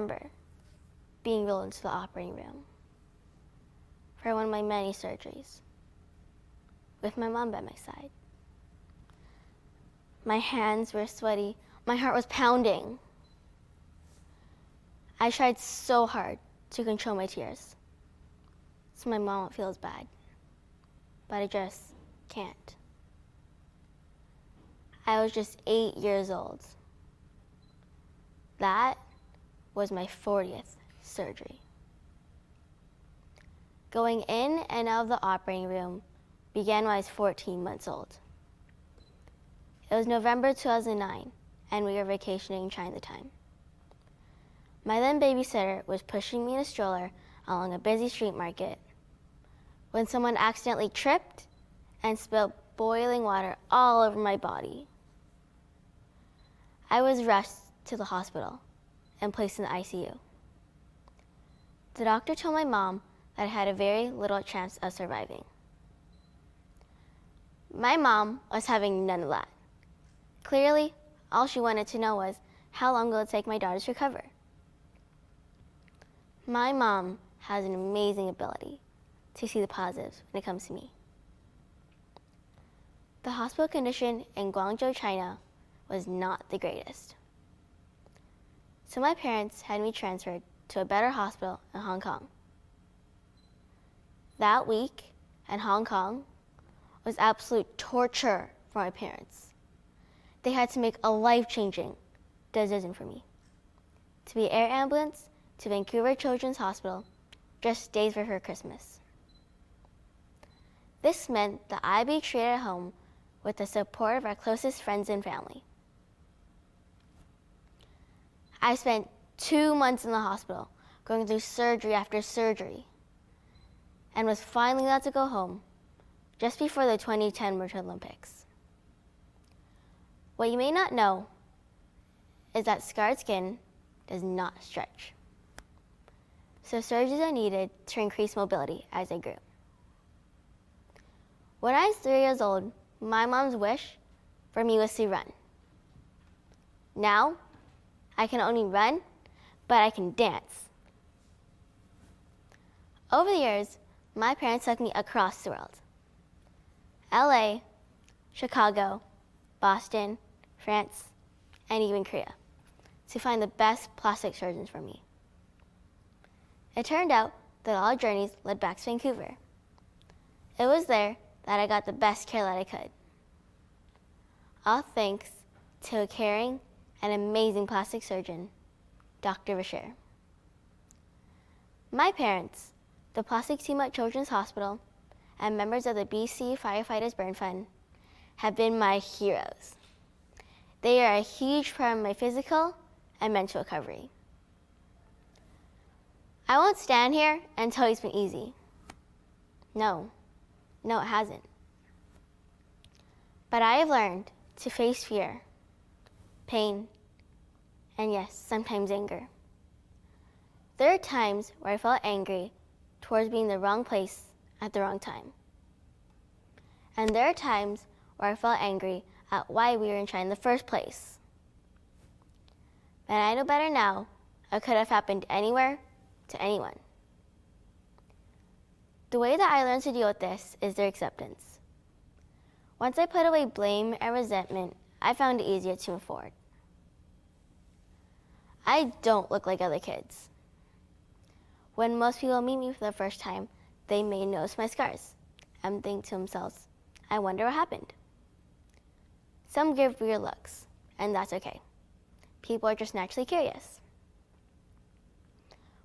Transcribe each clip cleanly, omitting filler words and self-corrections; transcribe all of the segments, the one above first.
remember being rolled into the operating room for one of my many surgeries with my mom by my side. My hands were sweaty. My heart was pounding. I tried so hard to control my tears so my mom won't feel as bad, but I just can't. I was just 8 years old. That was my 40th surgery. Going in and out of the operating room began when I was 14 months old. It was November 2009, and we were vacationing in China at the time. My then babysitter was pushing me in a stroller along a busy street market when someone accidentally tripped and spilled boiling water all over my body. I was rushed to the hospital and placed in the ICU. The doctor told my mom that I had a very little chance of surviving. My mom was having none of that. Clearly, all she wanted to know was, how long will it take my daughter to recover? My mom has an amazing ability to see the positives when it comes to me. The hospital condition in Guangzhou, China was not the greatest. So my parents had me transferred to a better hospital in Hong Kong. That week in Hong Kong was absolute torture for my parents. They had to make a life-changing decision for me. To be air ambulanced to Vancouver Children's Hospital just days before Christmas. This meant that I'd be treated at home with the support of our closest friends and family. I spent 2 months in the hospital, going through surgery after surgery, and was finally allowed to go home just before the 2010 Winter Olympics. What you may not know is that scarred skin does not stretch. So surgeries are needed to increase mobility as I grew. When I was 3 years old, my mom's wish for me was to run. Now, I can only run, but I can dance. Over the years, my parents took me across the world. LA, Chicago, Boston, France, and even Korea, to find the best plastic surgeons for me. It turned out that all journeys led back to Vancouver. It was there that I got the best care that I could. All thanks to a caring and amazing plastic surgeon, Dr. Bashir. My parents, the plastic team at Children's Hospital, and members of the BC Firefighters Burn Fund have been my heroes. They are a huge part of my physical and mental recovery. I won't stand here and tell you it's been easy. No, it hasn't. But I have learned to face fear, pain, and yes, sometimes anger. There are times where I felt angry towards being in the wrong place at the wrong time. And there are times where I felt angry at why we were in China in the first place. But I know better now. It could have happened anywhere to anyone. The way that I learned to deal with this is through acceptance. Once I put away blame and resentment, I found it easier to move forward. I don't look like other kids. When most people meet me for the first time, they may notice my scars and think to themselves, I wonder what happened. Some give weird looks, and that's okay. People are just naturally curious.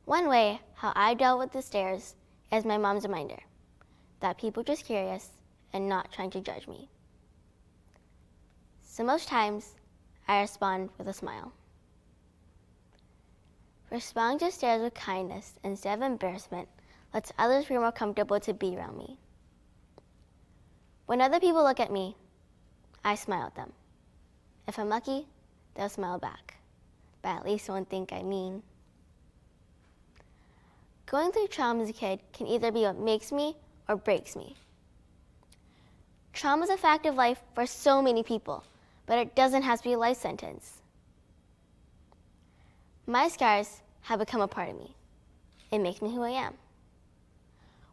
One way how I dealt with the stares is my mom's reminder that people are just curious and not trying to judge me. So most times, I respond with a smile. Responding to stares with kindness instead of embarrassment lets others feel more comfortable to be around me. When other people look at me, I smile at them. If I'm lucky, they'll smile back, but at least won't think I'm mean. Going through trauma as a kid can either be what makes me or breaks me. Trauma is a fact of life for so many people, but it doesn't have to be a life sentence. My scars have become a part of me. It makes me who I am.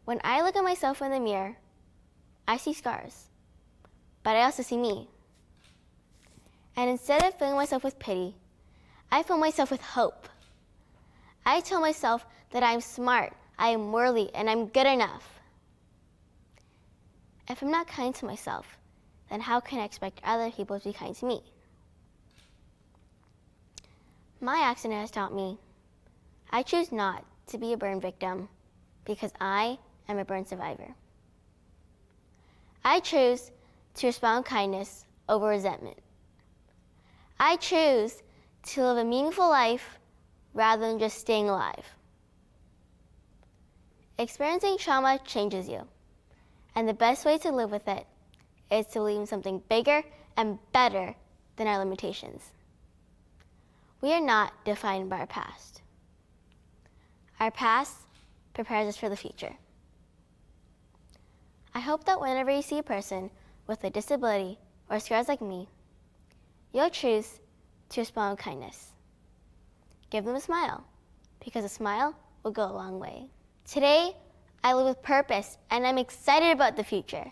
When I look at myself in the mirror, I see scars, but I also see me. And instead of filling myself with pity, I fill myself with hope. I tell myself that I'm smart, I am worthy, and I'm good enough. If I'm not kind to myself, then how can I expect other people to be kind to me? My accident has taught me I choose not to be a burn victim because I am a burn survivor. I choose to respond with kindness over resentment. I choose to live a meaningful life rather than just staying alive. Experiencing trauma changes you, and the best way to live with it is to believe in something bigger and better than our limitations. We are not defined by our past. Our past prepares us for the future. I hope that whenever you see a person with a disability or scars like me, you'll choose to respond with kindness. Give them a smile, because a smile will go a long way. Today, I live with purpose, and I'm excited about the future.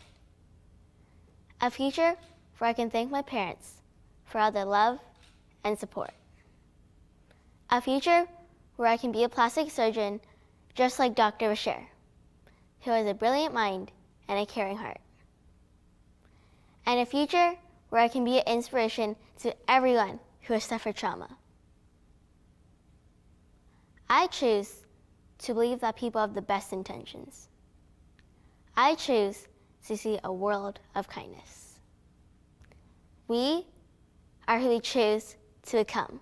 A future where I can thank my parents for all their love and support. A future where I can be a plastic surgeon just like Dr. Bashir, who has a brilliant mind and a caring heart. And a future where I can be an inspiration to everyone who has suffered trauma. I choose to believe that people have the best intentions. I choose to see a world of kindness. We are who we choose to become.